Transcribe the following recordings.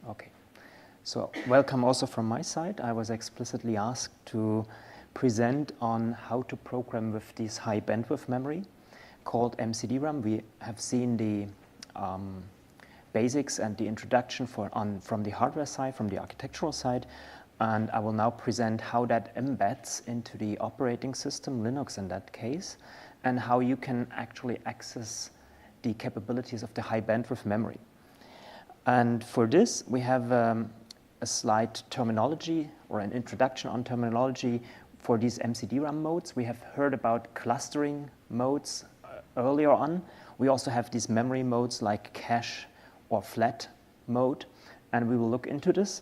Okay, so welcome also from my side. I was explicitly asked to present on how to program with this high bandwidth memory called MCDRAM. We have seen the basics and the introduction from the hardware side, from the architectural side, and I will now present how that embeds into the operating system, Linux in that case, and how you can actually access the capabilities of the high bandwidth memory. And for this, we have a slight terminology or an introduction on terminology for these MCDRAM modes. We have heard about clustering modes earlier on. We also have these memory modes like cache or flat mode, and we will look into this.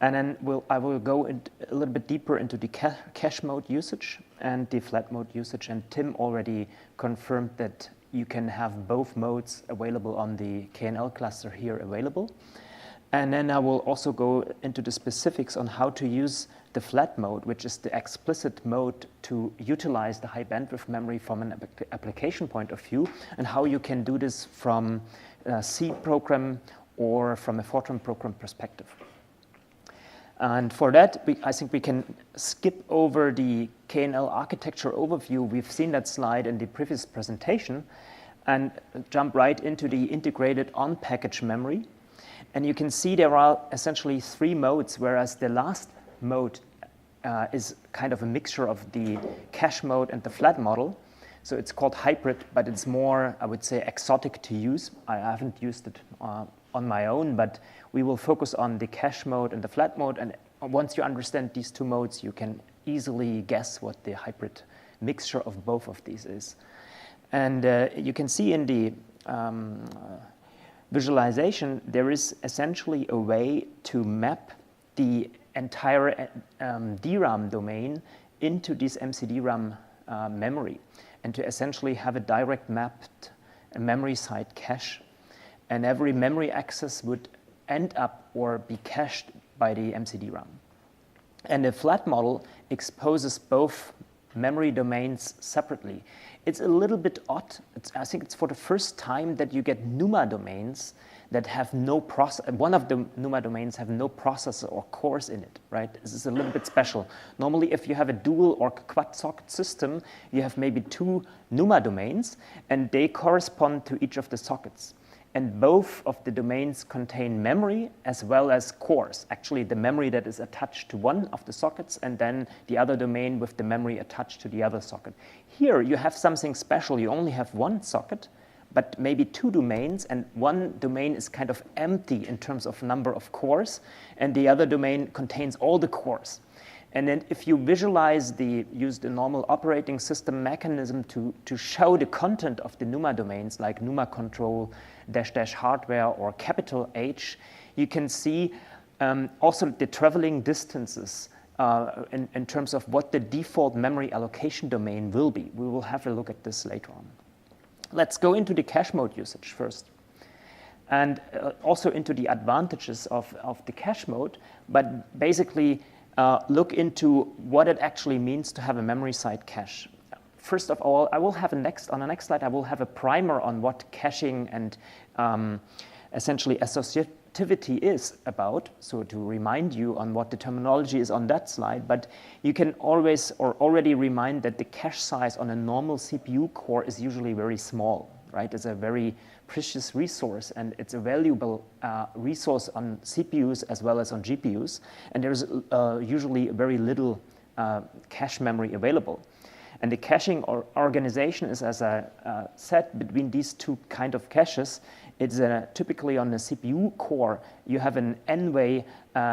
And then I will go a little bit deeper into the cache mode usage and the flat mode usage. And Tim already confirmed that you can have both modes available on the KNL cluster here available. And then I will also go into the specifics on how to use the flat mode, which is the explicit mode to utilize the high bandwidth memory from an application point of view, and how you can do this from a C program or from a Fortran program perspective. And for that, I think we can skip over the KNL architecture overview. We've seen that slide in the previous presentation and jump right into the integrated on-package memory. And you can see there are essentially three modes, whereas the last mode is kind of a mixture of the cache mode and the flat model. So it's called hybrid, but it's more, I would say, exotic to use. I haven't used it on my own, but we will focus on the cache mode and the flat mode. And once you understand these two modes, you can easily guess what the hybrid mixture of both of these is. And you can see in the visualization, there is essentially a way to map the entire DRAM domain into this MCDRAM memory, and to essentially have a direct mapped memory side cache. And every memory access would end up or be cached by the MCDRAM. And the flat model exposes both memory domains separately. It's a little bit odd. I think it's for the first time that you get NUMA domains that have no process. One of the NUMA domains have no processor or cores in it, right? This is a little bit special. Normally, if you have a dual or quad socket system, you have maybe two NUMA domains, and they correspond to each of the sockets. And both of the domains contain memory as well as cores. Actually, the memory that is attached to one of the sockets, and then the other domain with the memory attached to the other socket. Here, you have something special. You only have one socket, but maybe two domains, and one domain is kind of empty in terms of number of cores, and the other domain contains all the cores. And then if you visualize use the normal operating system mechanism to show the content of the NUMA domains, like NUMA control, -- hardware, or capital H, you can see also the traveling distances in terms of what the default memory allocation domain will be. We will have a look at this later on. Let's go into the cache mode usage first, and also into the advantages of the cache mode, but basically look into what it actually means to have a memory side cache. First of all, I will have on the next slide, I will have a primer on what caching and essentially associativity is about, so to remind you on what the terminology is on that slide. But you can always or already remind that the cache size on a normal CPU core is usually very small, right? It's a very precious resource, and it's a valuable resource on CPUs as well as on GPUs, and there's usually very little cache memory available. And the caching organization is, as I said, between these two kind of caches. It's typically on the CPU core, you have an n-way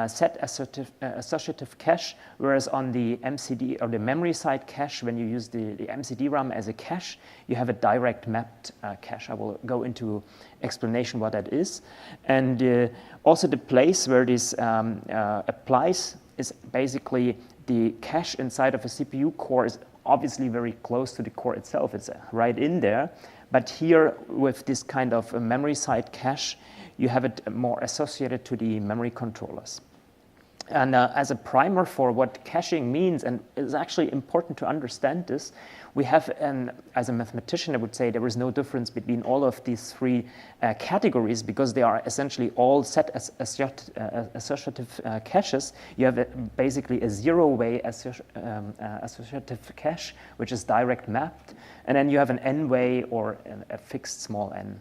set associative cache, whereas on the MCD or the memory side cache, when you use the MCDRAM as a cache, you have a direct mapped cache. I will go into explanation what that is. And also the place where this applies is basically the cache inside of a CPU core is obviously very close to the core itself. It's right in there. But here, with this kind of a memory side cache, you have it more associated to the memory controllers. And as a primer for what caching means, and it's actually important to understand this, we have, as a mathematician, I would say there is no difference between all of these three categories because they are essentially all set as associative caches. You have basically a zero-way associative cache, which is direct mapped, and then you have an n-way or a fixed small n.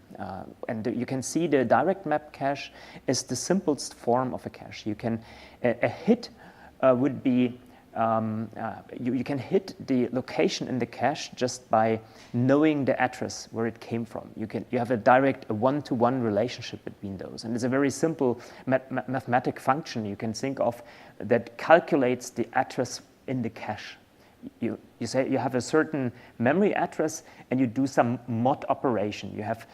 And you can see the direct map cache is the simplest form of a cache. You can a hit would be you can hit the location in the cache just by knowing the address where it came from. You have a direct one-to-one relationship between those, and it's a very simple mathematic function you can think of that calculates the address in the cache. You say you have a certain memory address and you do some mod operation. You have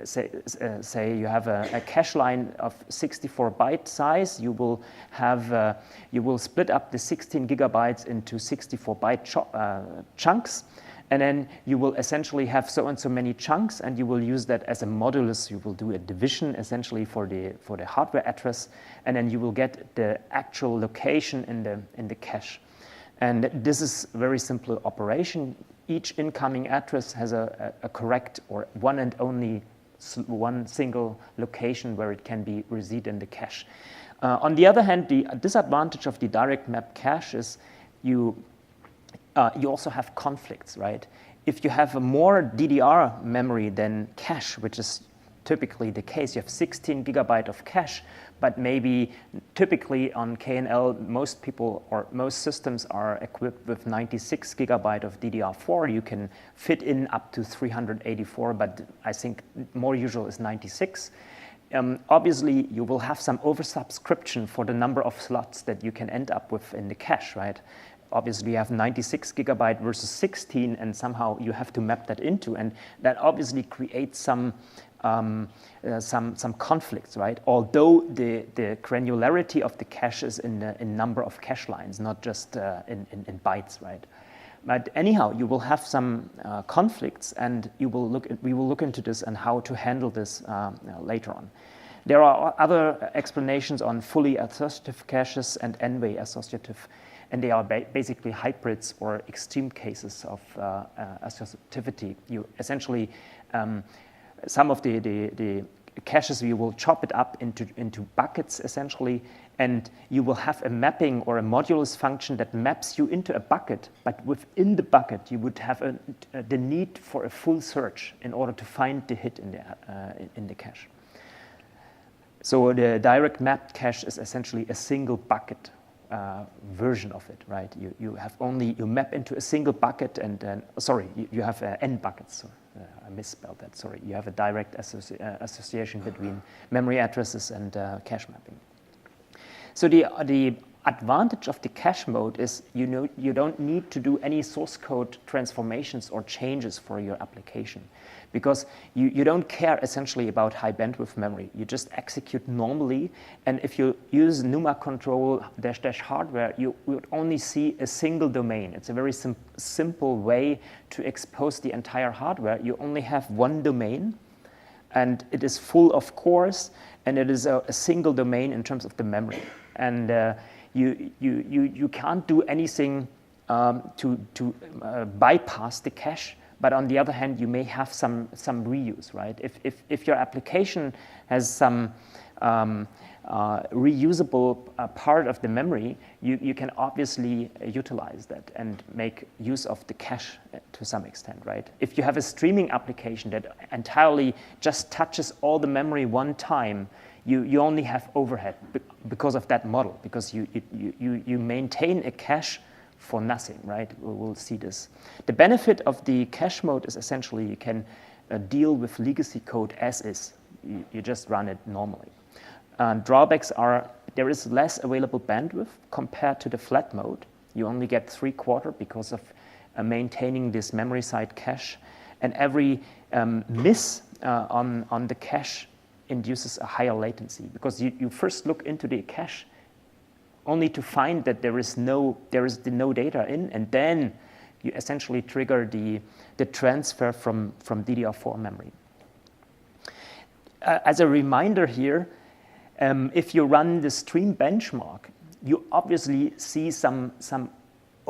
say you have a cache line of 64 byte size. You will have you will split up the 16 gigabytes into 64 byte chunks, and then you will essentially have so and so many chunks, and you will use that as a modulus. You will do a division essentially for the hardware address, and then you will get the actual location in the cache. And this is a very simple operation. Each incoming address has a correct or one and only one single location where it can be reside in the cache. On the other hand, the disadvantage of the direct map cache is you also have conflicts, right? If you have a more DDR memory than cache, which is typically the case, you have 16 gigabyte of cache, but maybe typically on KNL, most people or most systems are equipped with 96 gigabyte of DDR4. You can fit in up to 384, but I think more usual is 96. Obviously, you will have some oversubscription for the number of slots that you can end up with in the cache, right? Obviously, you have 96 gigabyte versus 16, and somehow you have to map that into, and that obviously creates some conflicts, right? Although the granularity of the cache is in number of cache lines, not just in bytes, right? But anyhow, you will have some conflicts, and we will look into this and how to handle this later on. There are other explanations on fully associative caches and n-way associative, and they are basically hybrids or extreme cases of associativity. You essentially some of the caches, you will chop it up into buckets essentially, and you will have a mapping or a modulus function that maps you into a bucket, but within the bucket you would have the need for a full search in order to find the hit in the cache. So the direct mapped cache is essentially a single bucket version of it, right? You map into a single bucket, and then you have n buckets. So, I misspelled that. Sorry, you have a direct association between memory addresses and cache mapping. So the advantage of the cache mode is you don't need to do any source code transformations or changes for your application, because you don't care essentially about high bandwidth memory. You just execute normally, and if you use NUMA control -- hardware, you would only see a single domain. It's a very simple way to expose the entire hardware. You only have one domain, and it is full of cores, and it is a single domain in terms of the memory. And you can't do anything to bypass the cache. But on the other hand, you may have some reuse, right? If your application has some reusable part of the memory, you can obviously utilize that and make use of the cache to some extent, right? If you have a streaming application that entirely just touches all the memory one time, you only have overhead because of that model, because you maintain a cache for nothing, right? We'll see this. The benefit of the cache mode is essentially you can deal with legacy code as is. You just run it normally. Drawbacks are there is less available bandwidth compared to the flat mode. You only get 3/4 because of maintaining this memory side cache, and every miss on the cache induces a higher latency, because you first look into the cache only to find that there is no data in, and then you essentially trigger the transfer from DDR4 memory. As a reminder here, if you run the stream benchmark, you obviously see some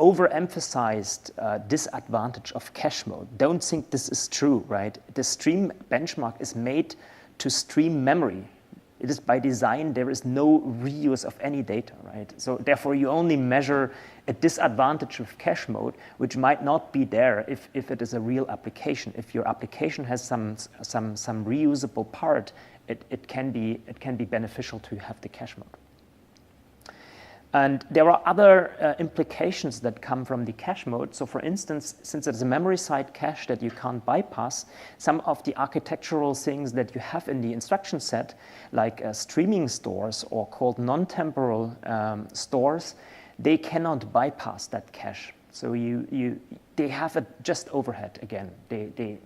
overemphasized disadvantage of cache mode. Don't think this is true, right? The stream benchmark is made to stream memory. It is by design, there is no reuse of any data, right? So therefore, you only measure a disadvantage with cache mode, which might not be there if it is a real application. If your application has some reusable part, it can be beneficial to have the cache mode. And there are other implications that come from the cache mode. So for instance, since it's a memory side cache that you can't bypass, some of the architectural things that you have in the instruction set, like streaming stores or called non-temporal stores, they cannot bypass that cache. So they have a just overhead again. The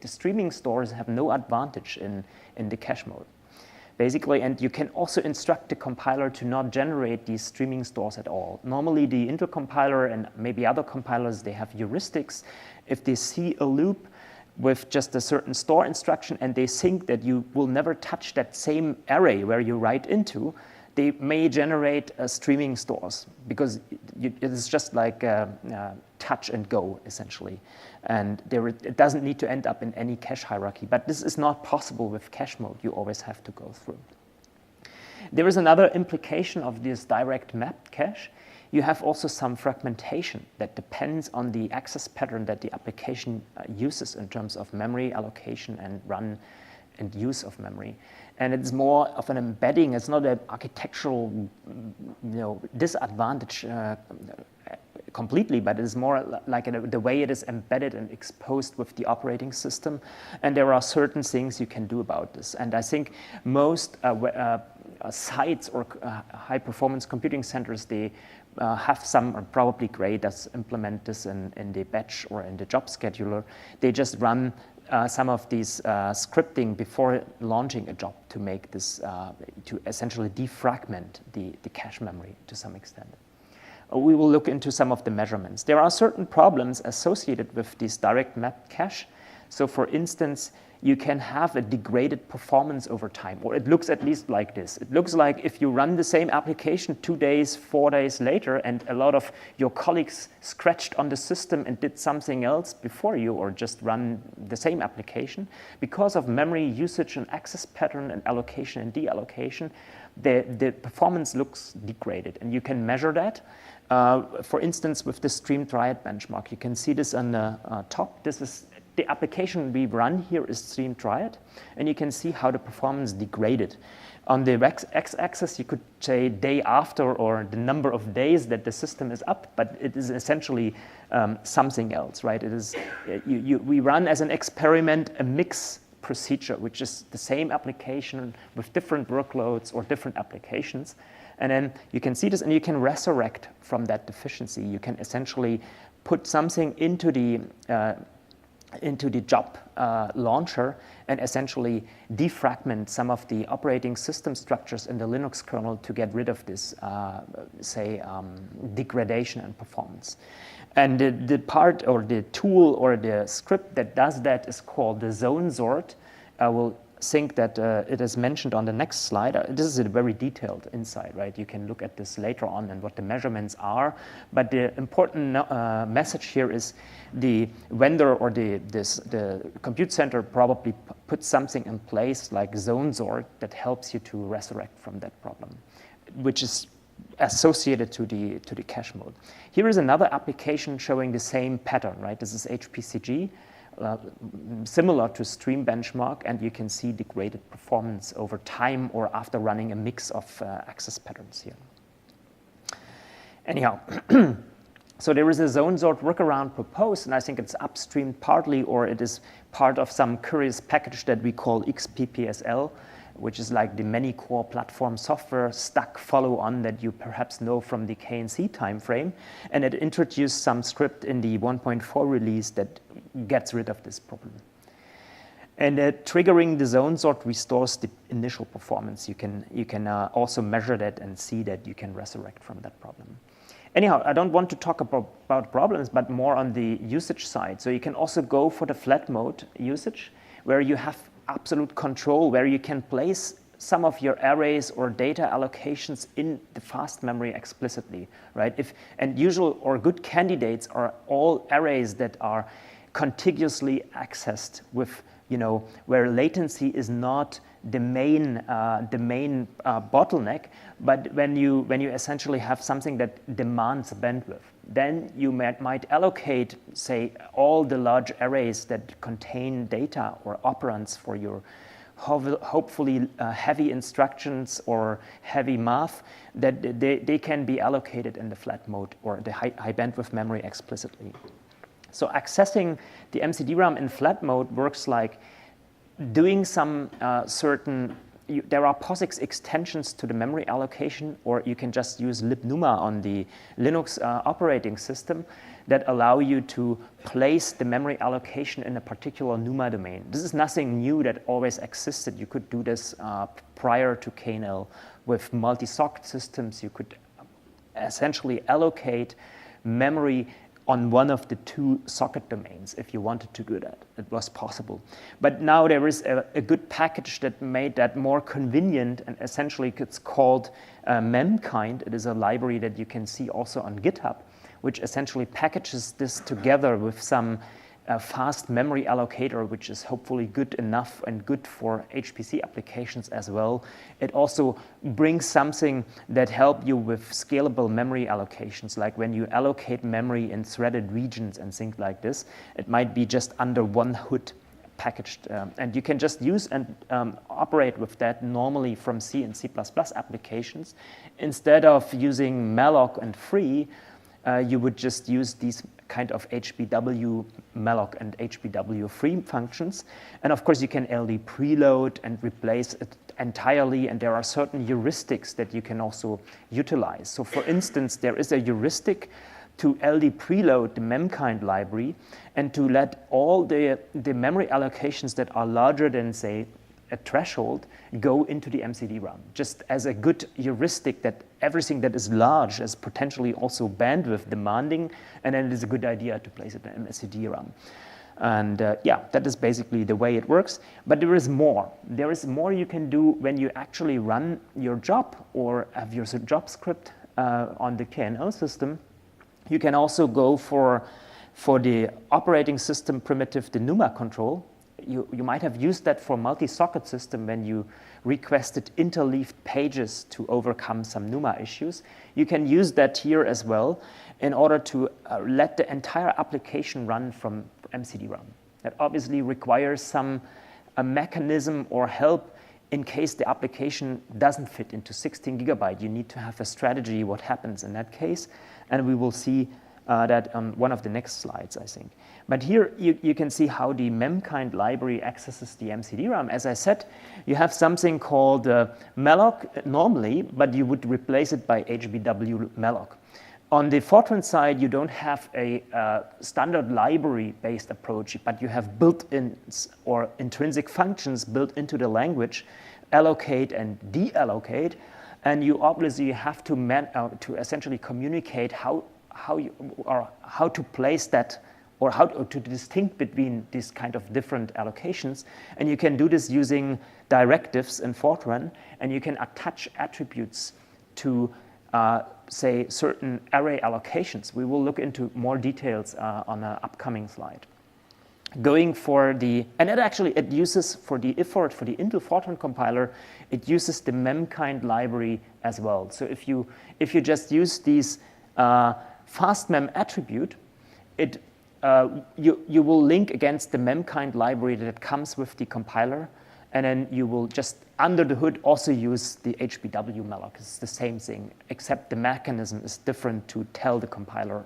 streaming stores have no advantage in the cache mode. Basically, and you can also instruct the compiler to not generate these streaming stores at all. Normally, the Intel compiler and maybe other compilers, they have heuristics. If they see a loop with just a certain store instruction and they think that you will never touch that same array where you write into, they may generate streaming stores because it is just like touch and go, essentially. And it doesn't need to end up in any cache hierarchy. But this is not possible with cache mode. You always have to go through. There is another implication of this direct mapped cache. You have also some fragmentation that depends on the access pattern that the application uses in terms of memory allocation and run and use of memory. And it's more of an embedding. It's not an architectural disadvantage completely, but it's more like the way it is embedded and exposed with the operating system. And there are certain things you can do about this. And I think most sites or high-performance computing centers, they have some, or probably Gray does implement this in the batch or in the job scheduler. They just run some of these scripting before launching a job to make this, to essentially defragment the cache memory to some extent. We will look into some of the measurements. There are certain problems associated with this direct mapped cache. So for instance, you can have a degraded performance over time, or it looks at least like this. It looks like if you run the same application 2 days, 4 days later, and a lot of your colleagues scratched on the system and did something else before you, or just run the same application, because of memory usage and access pattern and allocation and deallocation, the performance looks degraded, and you can measure that. For instance, with the stream triad benchmark, you can see this on the top. This is the application we run here is stream triad, and you can see how the performance degraded. On the x-axis, you could say day after or the number of days that the system is up, but it is essentially something else, right? It is we run as an experiment a mix procedure, which is the same application with different workloads or different applications. And then you can see this, and you can resurrect from that deficiency. You can essentially put something into the job launcher and essentially defragment some of the operating system structures in the Linux kernel to get rid of this, degradation and performance. And the part or the tool or the script that does that is called the zone sort. I will think that it is mentioned on the next slide. This is a very detailed insight, right? You can look at this later on and what the measurements are. But the important message here is the vendor or the compute center probably put something in place like zone sort that helps you to resurrect from that problem, which is associated to the cache mode. Here is another application showing the same pattern, right? This is HPCG. Similar to stream benchmark, and you can see degraded performance over time or after running a mix of access patterns here. Anyhow, so there is a zone sort workaround proposed, and I think it's upstreamed partly, or it is part of some curious package that we call XPPSL, which is like the many core platform software stack follow-on that you perhaps know from the KNC timeframe. And it introduced some script in the 1.4 release that gets rid of this problem. And triggering the zone sort restores the initial performance. You can also measure that and see that you can resurrect from that problem. Anyhow, I don't want to talk about problems, but more on the usage side. So you can also go for the flat mode usage, where you have absolute control, where you can place some of your arrays or data allocations in the fast memory explicitly, right? And usual or good candidates are all arrays that are contiguously accessed with, where latency is not the main bottleneck, but when you essentially have something that demands bandwidth, then you might allocate, say, all the large arrays that contain data or operands for your hopefully heavy instructions or heavy math, that they can be allocated in the flat mode or the high bandwidth memory explicitly. So accessing the MCDRAM in flat mode works like doing some there are POSIX extensions to the memory allocation, or you can just use libnuma on the Linux operating system that allow you to place the memory allocation in a particular NUMA domain. This is nothing new that always existed. You could do this prior to KNL. With multi-socket systems, you could essentially allocate memory on one of the two socket domains if you wanted to do that. It was possible. But now there is a good package that made that more convenient, and essentially it's called memkind. It is a library that you can see also on GitHub, which essentially packages this together with some fast memory allocator, which is hopefully good enough and good for HPC applications as well. It also brings something that helps you with scalable memory allocations, like when you allocate memory in threaded regions and things like this, it might be just under one hood packaged. And you can just use and operate with that normally from C and C++ applications. Instead of using malloc and free, you would just use these kind of HBW malloc and HBW free functions. And of course, you can LD preload and replace it entirely. And there are certain heuristics that you can also utilize. So for instance, there is a heuristic to LD preload the memkind library and to let all the memory allocations that are larger than, say, a threshold go into the MCDRAM, just as a good heuristic that everything that is large is potentially also bandwidth demanding, and then it is a good idea to place it in MCDRAM. And that is basically the way it works. But there is more. There is more you can do when you actually run your job or have your job script on the KNL system. You can also go for the operating system primitive, the NUMA control. You might have used that for multi-socket system when you requested interleaved pages to overcome some NUMA issues. You can use that here as well in order to let the entire application run from MCDRAM. That obviously requires a mechanism or help in case the application doesn't fit into 16 gigabyte. You need to have a strategy what happens in that case, and we will see that on one of the next slides, I think. But here you can see how the memkind library accesses the MCDRAM. As I said, you have something called malloc normally, but you would replace it by HBW malloc. On the Fortran side, you don't have a standard library-based approach, but you have built-in or intrinsic functions built into the language, allocate and deallocate, and you obviously have to essentially communicate how to place that, or how to distinct between these kind of different allocations. And you can do this using directives in Fortran, and you can attach attributes to, say, certain array allocations. We will look into more details on an upcoming slide. Going for and it uses for the Intel Fortran compiler, it uses the memkind library as well. So if you just use these fastmem attribute, you will link against the memkind library that comes with the compiler, and then you will just under the hood also use the HBW malloc. It's the same thing, except the mechanism is different to tell the compiler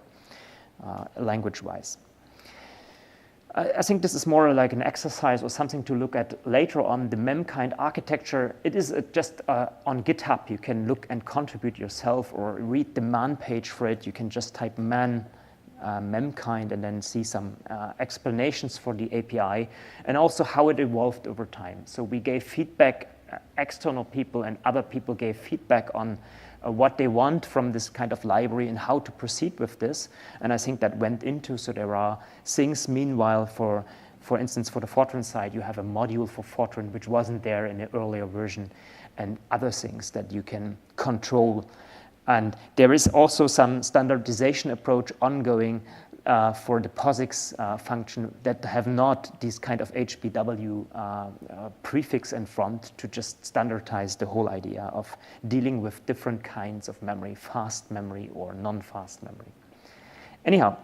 language-wise. I think this is more like an exercise or something to look at later on. The memkind architecture, it is just on GitHub. You can look and contribute yourself or read the man page for it. You can just type man memkind and then see some explanations for the API and also how it evolved over time. So we gave feedback, external people and other people gave feedback on what they want from this kind of library and how to proceed with this. And I think that went into, so there are things meanwhile for For instance, for the Fortran side, you have a module for Fortran which wasn't there in the earlier version, and other things that you can control. And there is also some standardization approach ongoing for the POSIX function that have not this kind of HBW prefix in front to just standardize the whole idea of dealing with different kinds of memory, fast memory or non-fast memory. Anyhow,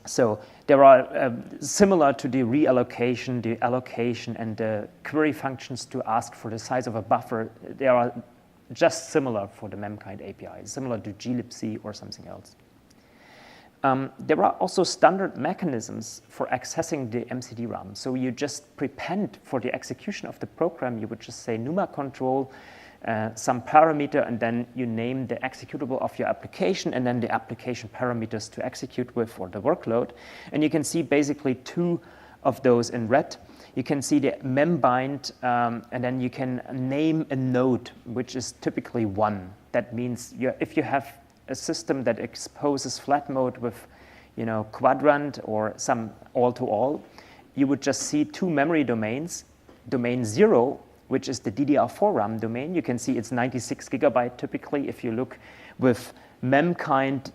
so there are, similar to the reallocation, the allocation, and the query functions to ask for the size of a buffer, they are just similar for the memkind API, similar to glibc or something else. There are also standard mechanisms for accessing the MCDRAM. So you just prepend for the execution of the program, you would just say NUMA control, some parameter, and then you name the executable of your application, and then the application parameters to execute with for the workload. And you can see basically two of those in red. You can see the membind, and then you can name a node, which is typically 1. That means if you have a system that exposes flat mode with, quadrant or some all-to-all, you would just see two memory domains. Domain 0, which is the DDR4 RAM domain. You can see it's 96 gigabyte typically. If you look with memkind,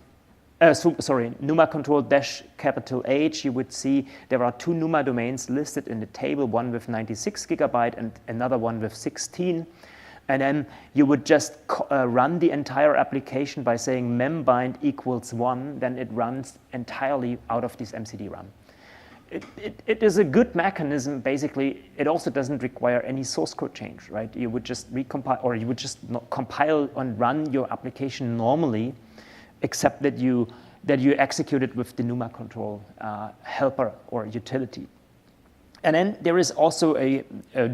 NUMA control dash capital H, you would see there are two NUMA domains listed in the table, one with 96 gigabyte and another one with 16. And then you would just run the entire application by saying membind equals 1, then it runs entirely out of this MCDRAM. It is a good mechanism. Basically, it also doesn't require any source code change, right? You would just recompile, or you would just compile and run your application normally, except that you execute it with the NUMA control helper or utility. And then there is also a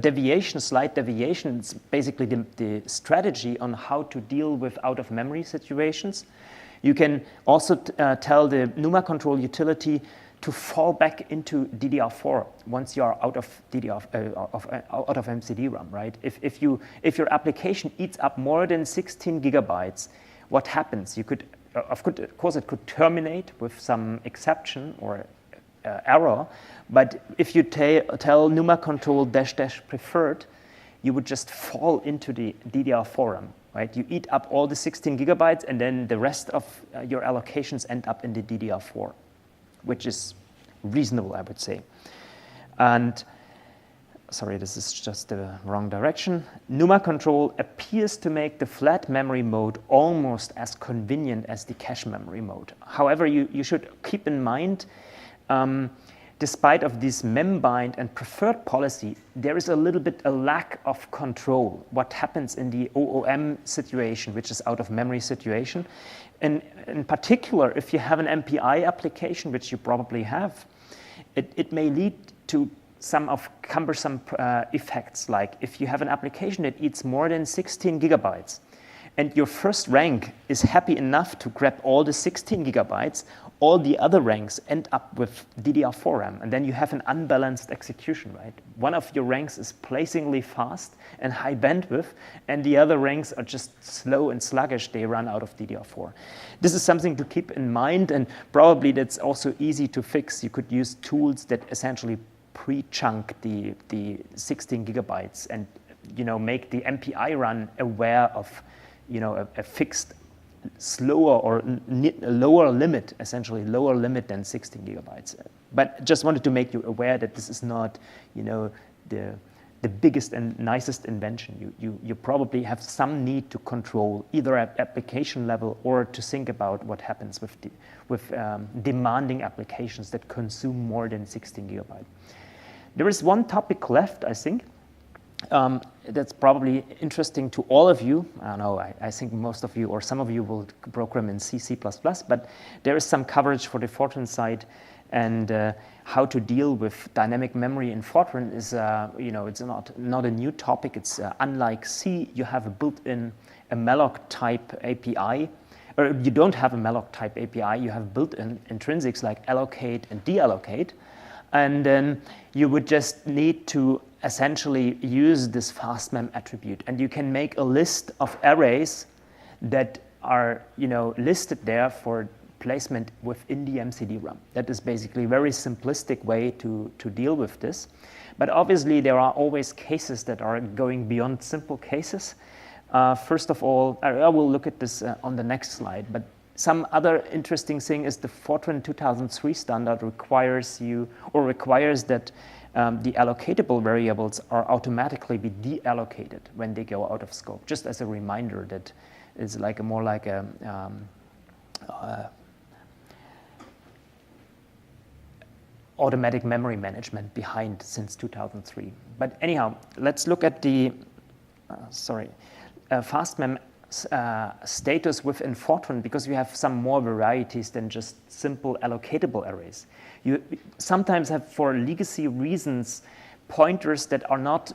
deviation, slight deviation. It's basically the strategy on how to deal with out-of-memory situations. You can also tell the NUMA control utility to fall back into DDR4 once you are out of out of MCDRAM, right? If your application eats up more than 16 gigabytes, what happens? You could, of course, it could terminate with some exception or error, but if you tell NUMA control dash preferred, you would just fall into the DDR4 RAM, right? You eat up all the 16 gigabytes, and then the rest of your allocations end up in the DDR4, which is reasonable, I would say. And sorry, this is just the wrong direction. NUMA control appears to make the flat memory mode almost as convenient as the cache memory mode. However, you should keep in mind, despite of this membind and preferred policy, there is a little bit a lack of control. What happens in the OOM situation, which is out of memory situation. And in particular, if you have an MPI application, which you probably have, it may lead to some of cumbersome effects, like if you have an application that eats more than 16 gigabytes, and your first rank is happy enough to grab all the 16 gigabytes, all the other ranks end up with DDR4 RAM, and then you have an unbalanced execution, right? One of your ranks is blazingly fast and high bandwidth, and the other ranks are just slow and sluggish. They run out of DDR4. This is something to keep in mind, and probably that's also easy to fix. You could use tools that essentially pre-chunk the 16 gigabytes and make the MPI run aware of a fixed slower or lower limit, essentially lower limit than 16 gigabytes. But just wanted to make you aware that this is not the biggest and nicest invention. You probably have some need to control either at application level or to think about what happens with demanding applications that consume more than 16 gigabytes. There is one topic left, I think, that's probably interesting to all of you. I don't know, I think most of you or some of you will program in C++, but there is some coverage for the Fortran side, and how to deal with dynamic memory in Fortran is, it's not a new topic. It's unlike C, you have a built-in a malloc type API, or you don't have a malloc type API, you have built-in intrinsics like allocate and deallocate. And then you would just need to essentially use this fastmem attribute. And you can make a list of arrays that are listed there for placement within the MCDRAM. That is basically a very simplistic way to deal with this. But obviously, there are always cases that are going beyond simple cases. First of all, I will look at this on the next slide, but some other interesting thing is the Fortran 2003 standard requires that the allocatable variables are automatically be deallocated when they go out of scope. Just as a reminder, that is like more like a automatic memory management behind since 2003. But anyhow, let's look at the FastMem status within Fortran, because you have some more varieties than just simple allocatable arrays. You sometimes have, for legacy reasons, pointers that are not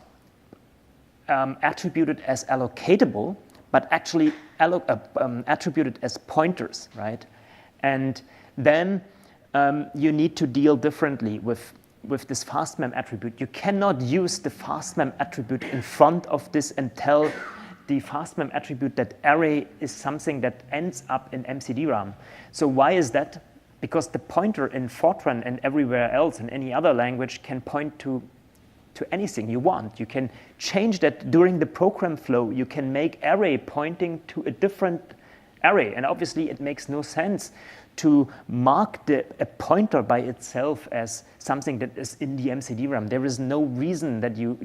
attributed as allocatable, but actually attributed as pointers, right? And then you need to deal differently with this FastMem attribute. You cannot use the FastMem attribute in front of this and tell the FastMem attribute that array is something that ends up in MCDRAM. So why is that? Because the pointer in Fortran and everywhere else in any other language can point to anything you want. You can change that during the program flow. You can make array pointing to a different array. And obviously, it makes no sense to mark a pointer by itself as something that is in the MCDRAM. There is no reason that you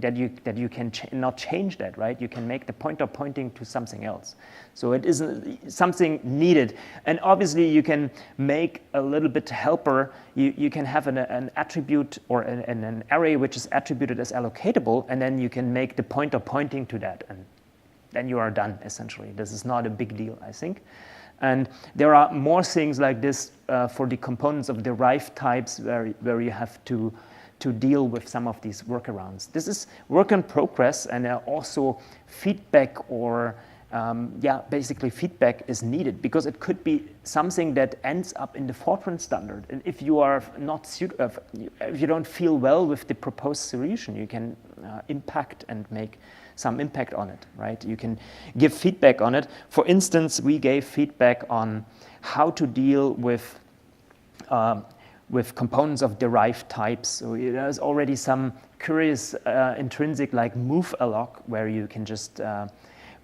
can not change that, right? You can make the pointer pointing to something else. So it is something needed. And obviously, you can make a little bit helper. You can have an attribute or an array which is attributed as allocatable, and then you can make the pointer pointing to that. And then you are done, essentially. This is not a big deal, I think. And there are more things like this for the components of derived types where you have to deal with some of these workarounds. This is work in progress, and also feedback or basically feedback is needed, because it could be something that ends up in the Fortran standard. And if you are not if you don't feel well with the proposed solution, you can impact and make some impact on it, right? You can give feedback on it. For instance, we gave feedback on how to deal with components of derived types. So there's already some curious intrinsic like move alloc where you can just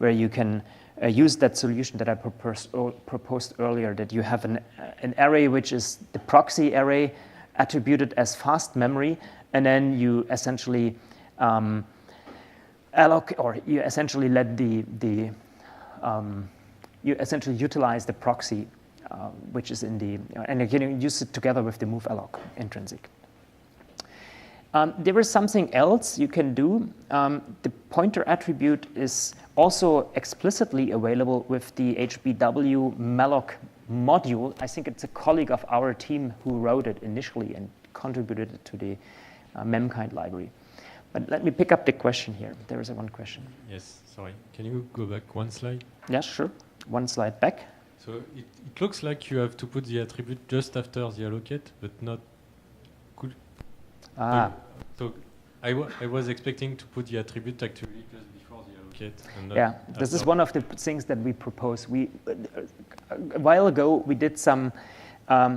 use that solution that I proposed earlier, that you have an array which is the proxy array attributed as fast memory, and then you essentially you essentially let you essentially utilize the proxy which is in the, and you can use it together with the move alloc intrinsic. There is something else you can do. The pointer attribute is also explicitly available with the HBW malloc module. I think it's a colleague of our team who wrote it initially and contributed it to the memkind library. But let me pick up the question here. There is one question. Yes, sorry. Can you go back one slide? Yeah, sure. One slide back. So it looks like you have to put the attribute just after the allocate, but not. Cool. So I was expecting to put the attribute actually just before the allocate. And yeah, this is one of the things that we propose. A while ago we did some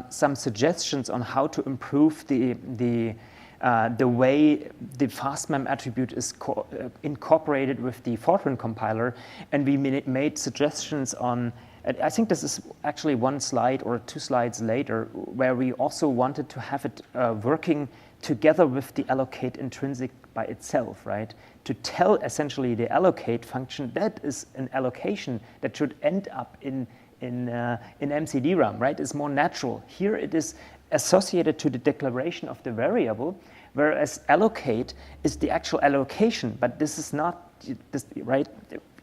suggestions on how to improve the way the FastMem attribute is incorporated with the Fortran compiler, and we made suggestions on. I think this is actually one slide or two slides later, where we also wanted to have it working together with the allocate intrinsic by itself, right? To tell essentially the allocate function that is an allocation that should end up in MCDRAM, right? It's more natural. Here it is associated to the declaration of the variable, whereas allocate is the actual allocation, but this is not this, right?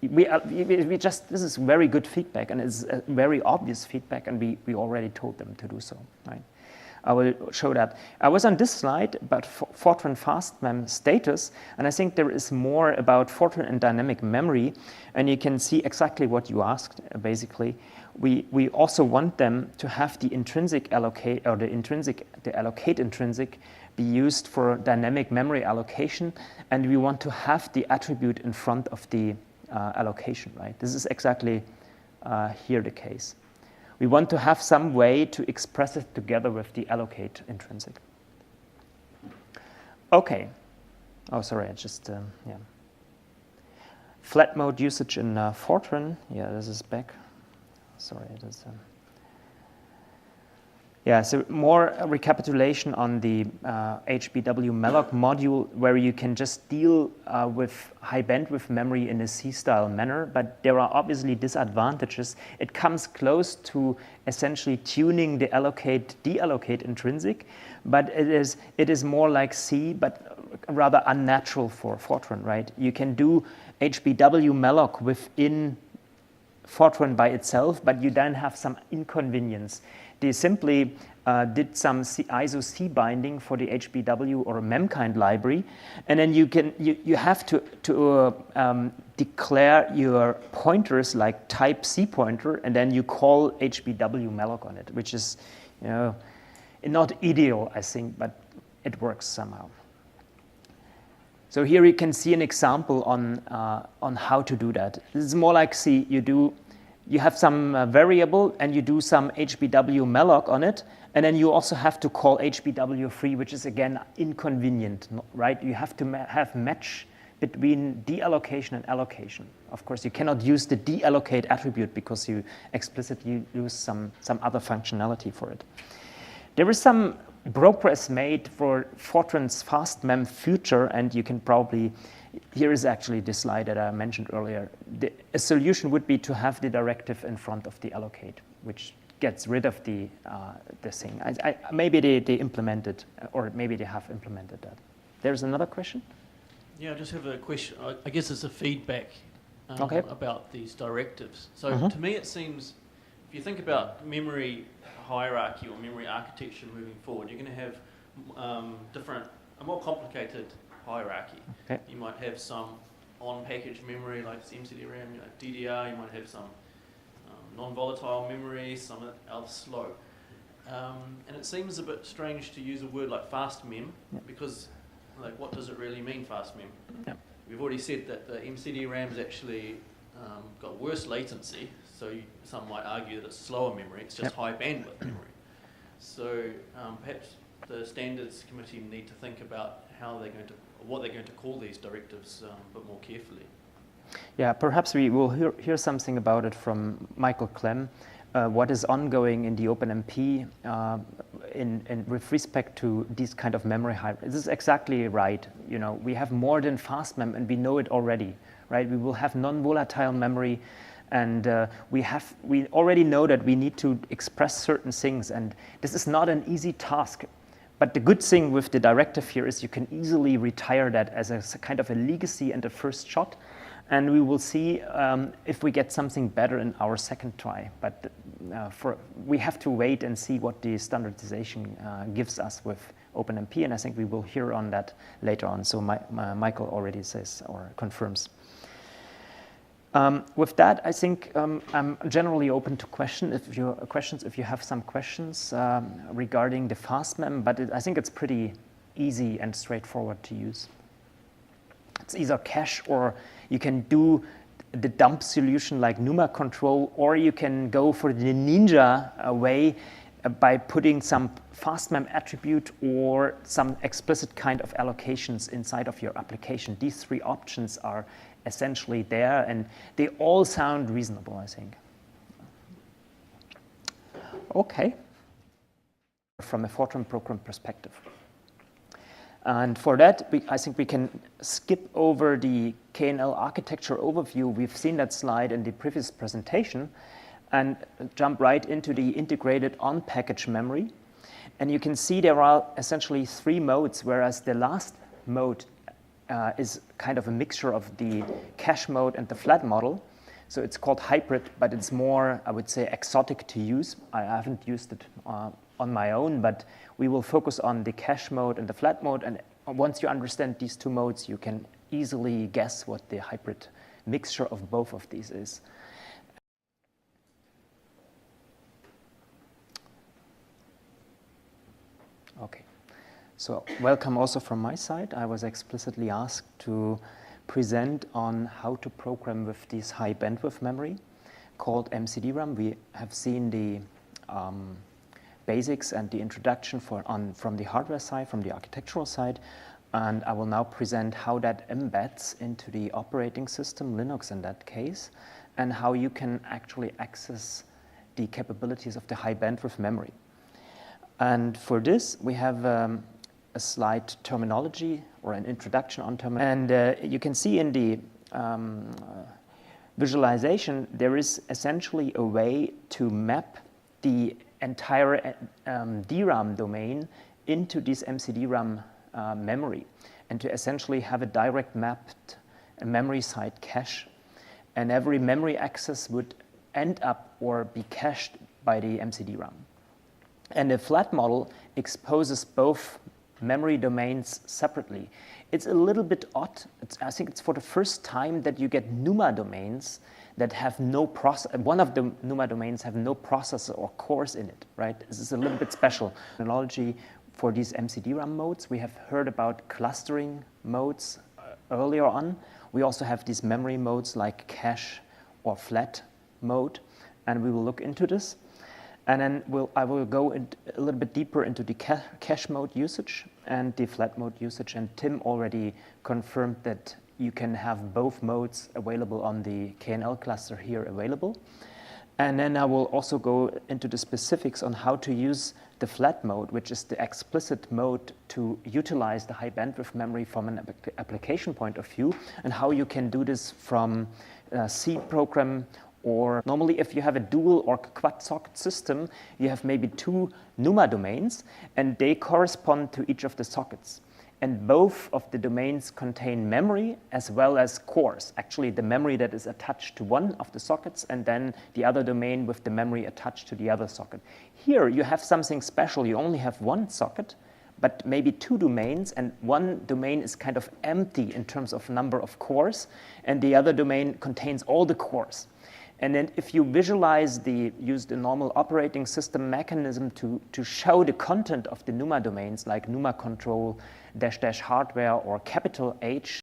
This is very good feedback, and it's a very obvious feedback, and we already told them to do so, right? I will show that. I was on this slide about Fortran FastMem status, and I think there is more about Fortran and dynamic memory, and you can see exactly what you asked, basically. We also want them to have the intrinsic allocate, or the allocate intrinsic be used for dynamic memory allocation, and we want to have the attribute in front of the allocation, right? This is exactly here the case. We want to have some way to express it together with the allocate intrinsic. Okay. Oh, sorry, I just, yeah. Flat mode usage in Fortran. Yeah, this is back. Sorry, it is. Yeah, so more recapitulation on the HBW malloc module, where you can just deal with high bandwidth memory in a C-style manner, but there are obviously disadvantages. It comes close to essentially tuning the allocate, deallocate intrinsic, but it is more like C, but rather unnatural for Fortran, right? You can do HBW malloc within Fortran by itself, but you then have some inconvenience. They simply did some ISO C binding for the HBW or memkind library, and then you have to declare your pointers like type C pointer, and then you call HBW malloc on it, which is, you know, not ideal, I think, but it works somehow. So here you can see an example on how to do that. This is more like C. You have some variable and you do some HBW malloc on it, and then you also have to call HBW free, which is again inconvenient, right? You have to have match between deallocation and allocation. Of course, you cannot use the deallocate attribute because you explicitly use some other functionality for it. There is some progress made for Fortran's FastMem future, and you can probably, here is actually the slide that I mentioned earlier. A solution would be to have the directive in front of the allocate, which gets rid of the thing. Maybe they implemented, or maybe they have implemented that. There's another question? Yeah, I just have a question. I guess it's a feedback Okay. about these directives. So to me it seems, if you think about memory hierarchy or memory architecture moving forward, you're going to have a more complicated hierarchy. Okay. You might have some on-package memory like MCDRAM, DDR, you might have some non-volatile memory, some else slow. And it seems a bit strange to use a word like fast mem, because like, what does it really mean, fast mem? Yeah. We've already said that the MCDRAM's actually got worse latency, so some might argue that it's slower memory, it's just high bandwidth memory. So perhaps the standards committee need to think about how they're going to, what they're going to call these directives a bit more carefully. Yeah, perhaps we will hear something about it from Michael Clem. What is ongoing in the OpenMP with respect to these kind of memory hybrids. This is exactly right. You know, we have more than fastmem, and we know it already, right? We will have non-volatile memory, and we already know that we need to express certain things, and this is not an easy task. But the good thing with the directive here is you can easily retire that as a kind of a legacy and a first shot. And we will see if we get something better in our second try. But we have to wait and see what the standardization gives us with OpenMP, and I think we will hear on that later on. So Michael already says or confirms. With that, I think I'm generally open to questions. If you have some questions regarding the fastmem, but I think it's pretty easy and straightforward to use. It's either cache, or you can do the dump solution like NUMA control, or you can go for the ninja way by putting some fastmem attribute or some explicit kind of allocations inside of your application. These three options are essentially there, and they all sound reasonable, I think. Okay. From a Fortran program perspective. And for that, I think we can skip over the KNL architecture overview. We've seen that slide in the previous presentation, and jump right into the integrated on-package memory. And you can see there are essentially three modes, whereas the last mode is kind of a mixture of the cache mode and the flat model. So it's called hybrid, but it's more, I would say, exotic to use. I haven't used it on my own, but we will focus on the cache mode and the flat mode. And once you understand these two modes, you can easily guess what the hybrid mixture of both of these is. Okay, so welcome also from my side. I was explicitly asked to present on how to program with this high bandwidth memory called MCDRAM. We have seen the basics and the introduction from the hardware side, from the architectural side. And I will now present how that embeds into the operating system, Linux in that case, and how you can actually access the capabilities of the high bandwidth memory. And for this, we have a slide terminology or an introduction on terminology. And you can see in the visualization, there is essentially a way to map the entire DRAM domain into this MCDRAM memory, and to essentially have a direct mapped memory side cache. And every memory access would end up or be cached by the MCDRAM. And the flat model exposes both memory domains separately. It's a little bit odd. I think it's for the first time that you get NUMA domains that have no process. One of the NUMA domains have no processor or cores in it, right? This is a little bit special. Technology for these MCDRAM modes. We have heard about clustering modes earlier on. We also have these memory modes like cache or flat mode, and we will look into this. And then I will go a little bit deeper into the cache mode usage and the flat mode usage. And Tim already confirmed that you can have both modes available on the KNL cluster here available. And then I will also go into the specifics on how to use the flat mode, which is the explicit mode to utilize the high bandwidth memory from an application point of view, and how you can do this from a C program. Or normally, if you have a dual or quad socket system, you have maybe two NUMA domains, and they correspond to each of the sockets. And both of the domains contain memory as well as cores. Actually, the memory that is attached to one of the sockets, and then the other domain with the memory attached to the other socket. Here, you have something special. You only have one socket, but maybe two domains, and one domain is kind of empty in terms of number of cores, and the other domain contains all the cores. And then if you visualize use the normal operating system mechanism to show the content of the NUMA domains, like NUMA control -- hardware or capital H,